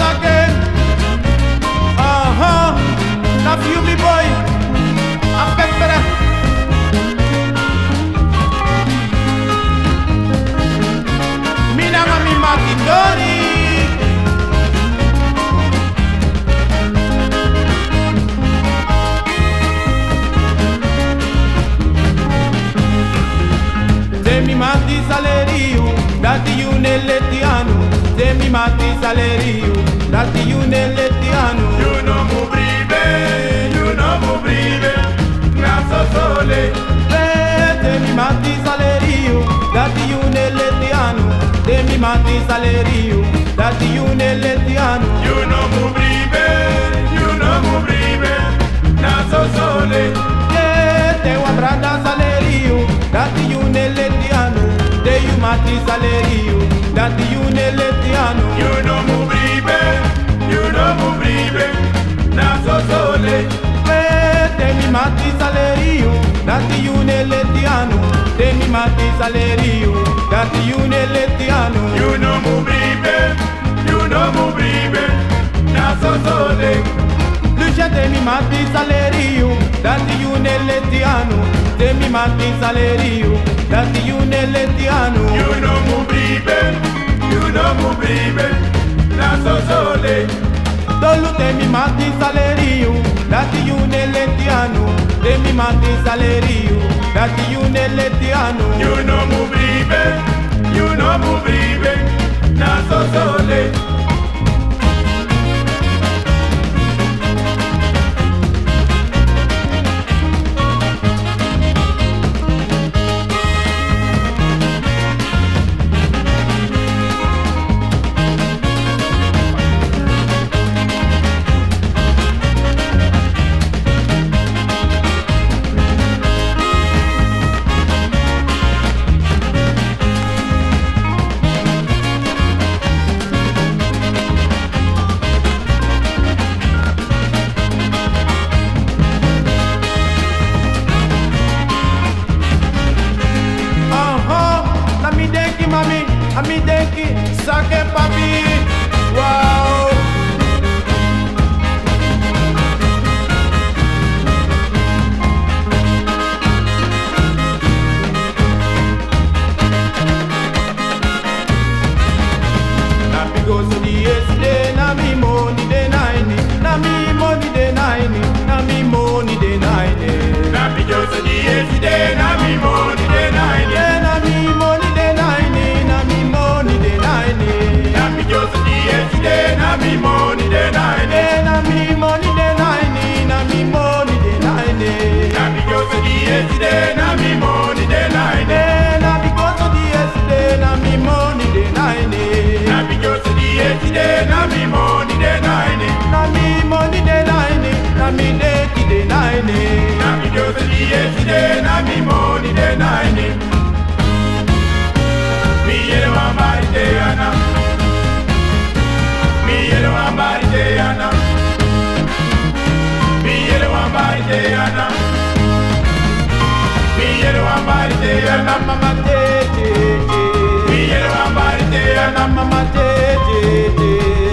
Again, love you, me boy. I'm back better. Me na mami Makitori. Temi mati salerio, dati you nell'etiano. Temi mati salerio, dati you nell'etiano. You know mu bribe, naso sole. Temi mati salerio, dati you nell'etiano. Temi mati salerio, dati you nell'etiano. You know mu bribe, naso sole. Te wa brada salerio, dati you nell'etiano. Te you mati salerio, dati you nell'etiano. You know mu bribe, naso sole. Te mi mati salerio, dati you nell'etiano. Te mi mati salerio, dati you nell'etiano. You know mu bribe, naso sole. Lucia te mi mati salerio, dati you nell'etiano. Te mi mati salerio, dati you nell'etiano. You know mu bribe, naso sole. Tolu te mi mati salerio, dati you nell'etiano. Te mi mati salerio, dati you nell'etiano. You know mu bribe, naso sole. Ami denki, sake papi, wow. Na mi go so the yesterday, na mi money de nine, na mi money de nine, na mi money de nine. Na mi go so the yesterday, na mi money de nine. Na mi money de nine, na mi money de nine. Na mi go so the yesterday, na mi money de nine. Na mi money de nine, na mi money de nine. Na mi go so the yesterday, na mi money de nine. Na mi go so the yesterday, na mi money de nine. Na mi go so the yesterday, na mi money de nine. Na mi money de nine, na mi deki de nine. Na mi go so the yesterday, na mi money de nine. Mi yelo amari de ana. Mi yelo amari de ana. Mi yelo amari de ana. Mi yelo amari de ana. Mama tete, Mi yelo amari de ana. mama tete,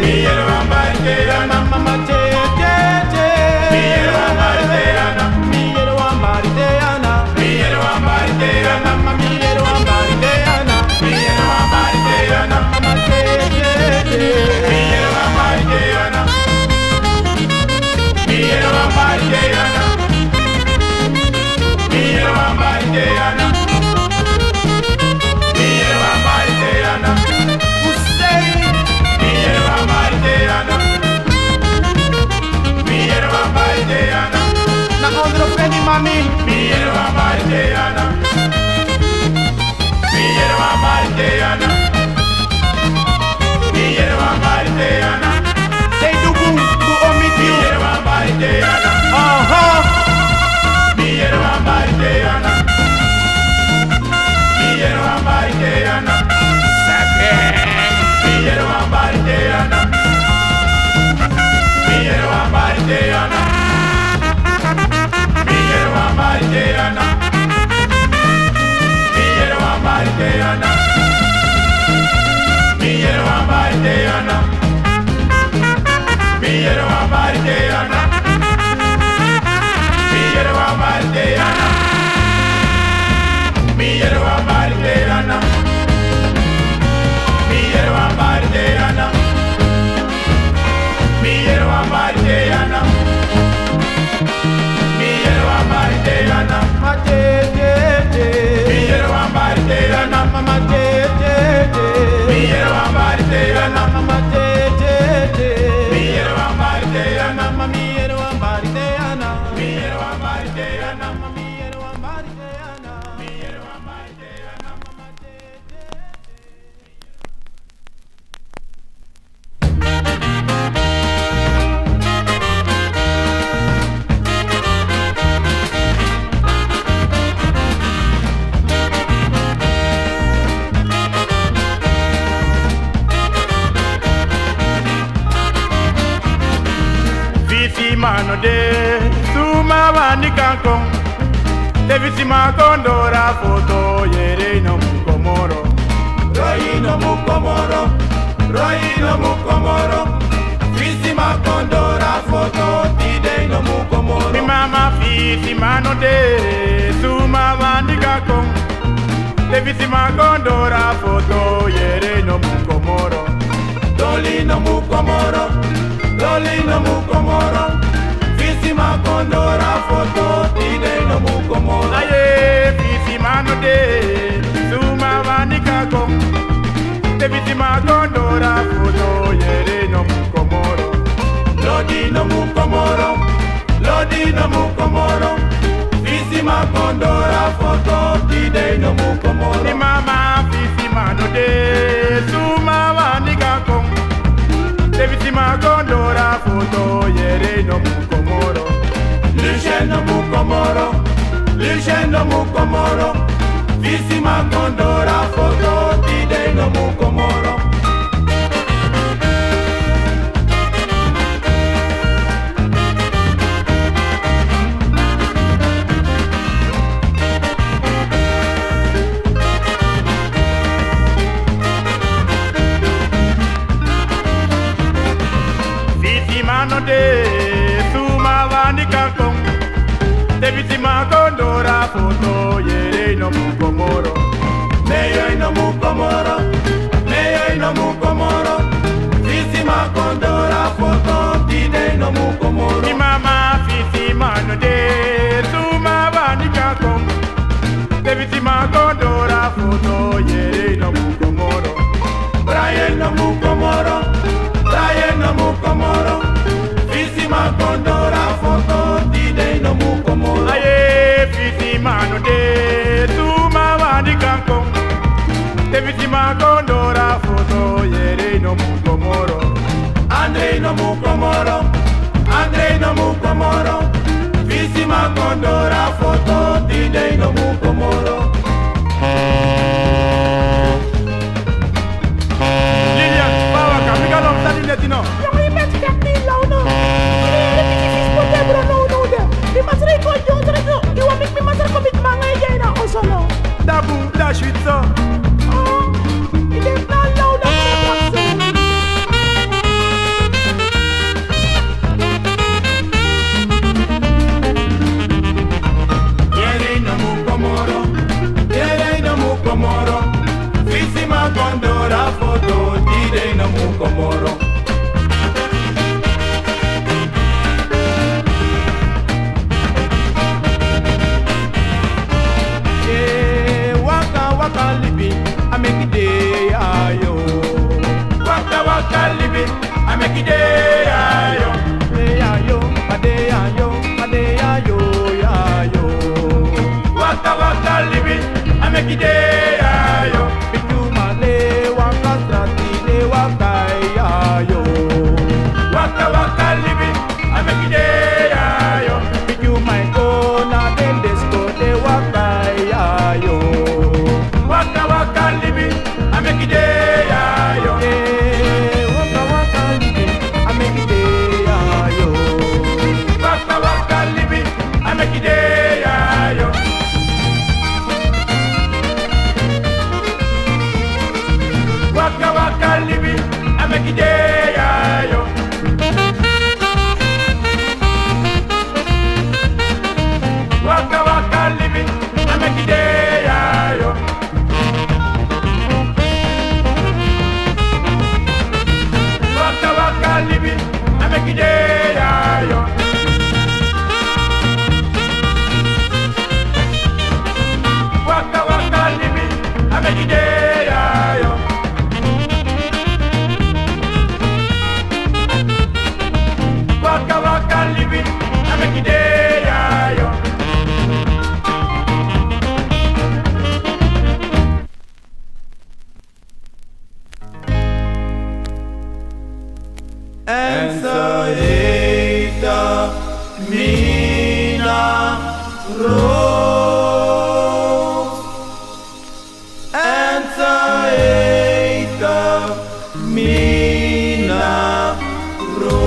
Mi yelo amari de ana. mama tete. Mi yelo amari de ana. Mi yero amari de ana. Mi yelo amari de ana. Mama mi yero amari de ana. Mi yelo amari de ana. Mama tete. Mi yelo amari de ana. Mi yelo amari de ana. Mi yelo amari de ana. Mi yelo amari de ana. Hussein, Mi yelo amari de ana. Mi yelo amari de ana. na ondro penny mami. Mi yelo amari de ana. Mi yelo amari de ana. Mi yelo amari de ana. Say do boom, do omit Mi you. yelo amari de ana. Mi yelo amari de ana. Mi yelo amari de ana. Mi yelo amari de ana. Mi yelo amari de ana. Mi yelo amari de ana. Mi yelo amari de ana. de suma wani kankong Devisi makondora foto yere no mukomoro Roi no mukomoro, Roi no mukomoro. Fisi makondora foto tide no mukomoro. Mi mama fisi mano de suma wani kankong Devisi makondora foto yere no mukomoro Doli no mukomoro, Doli no mukomoro. Fisi makondora foto tide no mukomoro. Aye fisi mano de suma wani kankong Devisi makondora foto yere no mukomoro Lodi no mukomoro, Lodi no mukomoro. Fisi makondora foto tide no mukomoro. Ni mama fisi mano de suma wani kankong Devisi makondora foto yere no mukomoro Lishe no mukomoro, Lishe no mukomoro. Fisi makondora foto tide no mukomoro. Fisi mano de suma wani kankong Devisi makondora foto yere no mukomoro Meyo no mukomoro, Meyo no mukomoro. Fisi makondora foto tide no mukomoro. Ni mama fisi mano de suma wani kankong Devisi makondora foto yere no mukomoro Brian no mukomoro, Brian no mukomoro. Fisi makondora foto tide no mukomoro. Aye fisi mano de suma wani kankong Devisi makondora foto yere no mukomoro Andre no mukomoro, Andre no mukomoro. Fisi makondora foto tide no mukomoro. Lilian, bawa kami kalau tadi lihat ino. Yang ini tidak nilau no. Ini fisis pun dia bro no deh. Di masri ko jong terus iwa mik mi masar komit mangai jay na osolo. Dabu, dah switso. Oh, ini nalau na Yere no mukomoro, Yere no mukomoro. Fisi makondora foto tide no mukomoro. Waka waka libi, I make it day ayo. Waka waka libi, I make it day ayo. Day ayo, a day ayo, a day ayo, ayo. Waka waka libi, I make it day ayo. Bitu male waka strati de waka ayo. Waka waka libi, I make it day ayo. Bitu my kona den disco de waka ayo. Waka waka libi, I make it day ayo. Waka waka libi, I make it day ayo. Waka waka libi, I make it day ayo. Waka waka libi, I make it day ayo. Waka waka libi, I make it day ayo. Waka waka libi, I make it day ayo. Waka waka libi, I make it day ayo. Waka waka libi, I make it day ayo. And so heta mina ro. And so heta mina ro.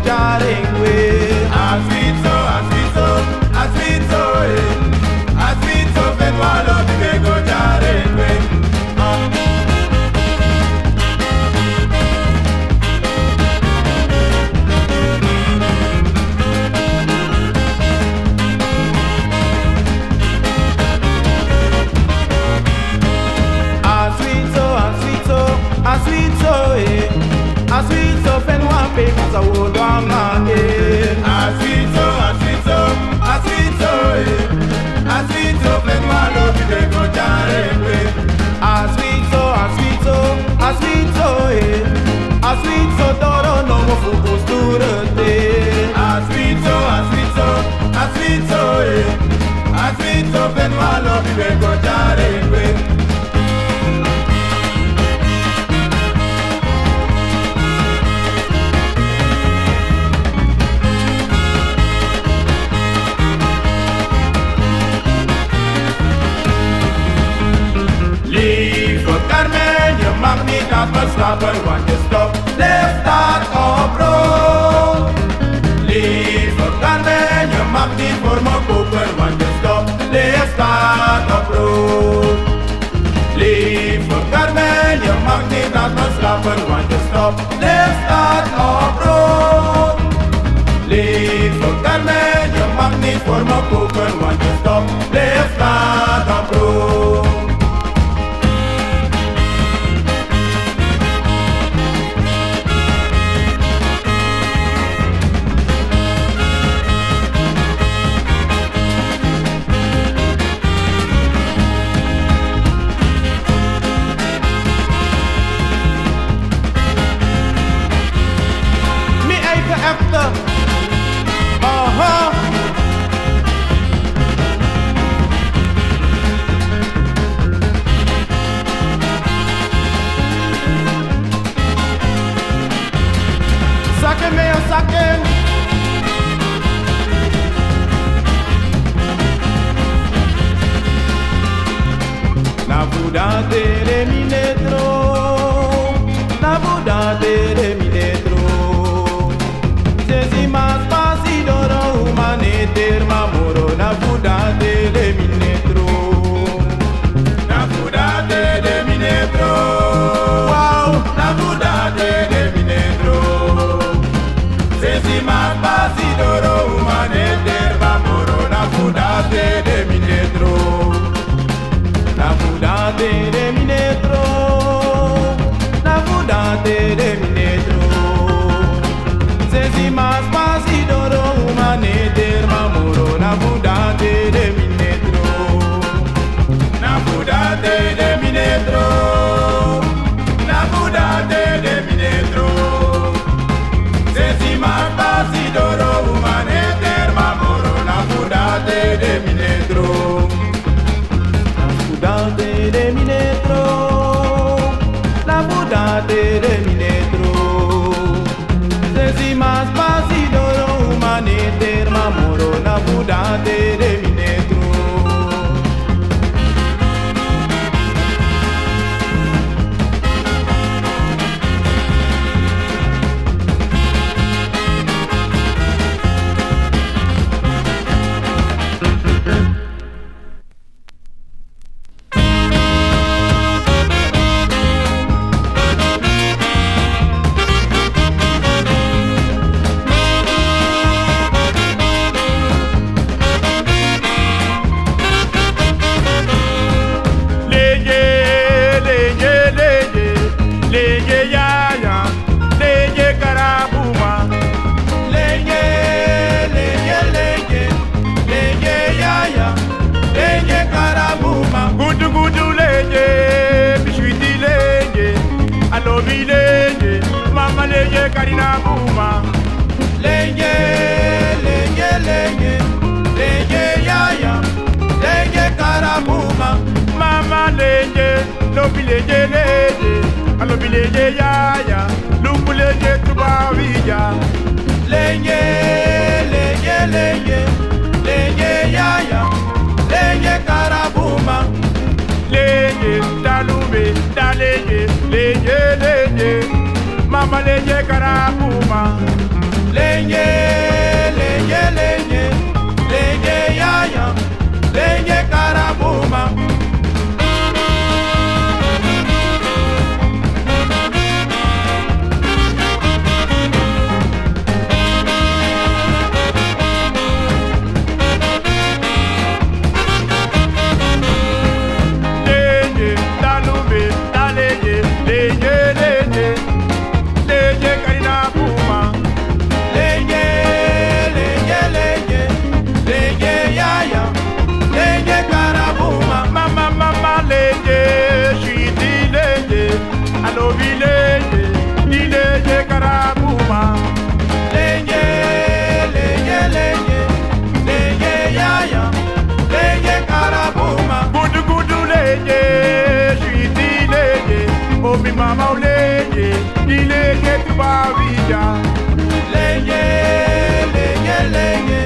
jarengwe. Aswitso, aswitso, aswitso, aswitso, fenwalo bibego jarengwe. Aswitso fenwa pe kasa wodama Aswitso, aswitso, aswitso, aswitso, fenwa lo bibego jarengwe. Aswitso, aswitso, aswitso, aswitso toro no mo fu posturate. Aswitso, aswitso, aswitso, aswitso, fenwa lo bibego jarengwe. Mag niet aan me slapen, want je stop leeft staat op rood. Lieve Carmen, je mag niet voor me kopen, want je stop leeft staat op rood. Lieve Carmen, je mag niet aan me slapen, want je stop leeft staat op rood. Lieve Carmen, je mag niet voor me kopen, want je stop leeft staat op rood. Karina Buma. Lenye, lenye, lenye, lenye yaya, lenye karabuma. Mama lenye, lobi lenye lenye, alobi lenye yaya, lumbu lenye tubawija. Lenye, lenye, lenye, lenye yaya, lenye karabuma. Lenye, talume, talenye, lenye lenye. Mama lenye karabuma. lenye, lenye, lenye, lenye yaya, lenye karabuma. Lenye, talube, talenye, lenye, lenye, lenye karabuma. Lenye, lenye, lenye, lenye yaya, lenye karabuma. Mama, mama, lenye, shiti lenye, alobi lenye, di lenye karabuma. Lenye, lenye, lenye, lenye yaya, lenye karabuma. Gudu gudu lenye, shiti lenye, obi mama lenye, di lenye tubavija. Lenye, lenye, lenye,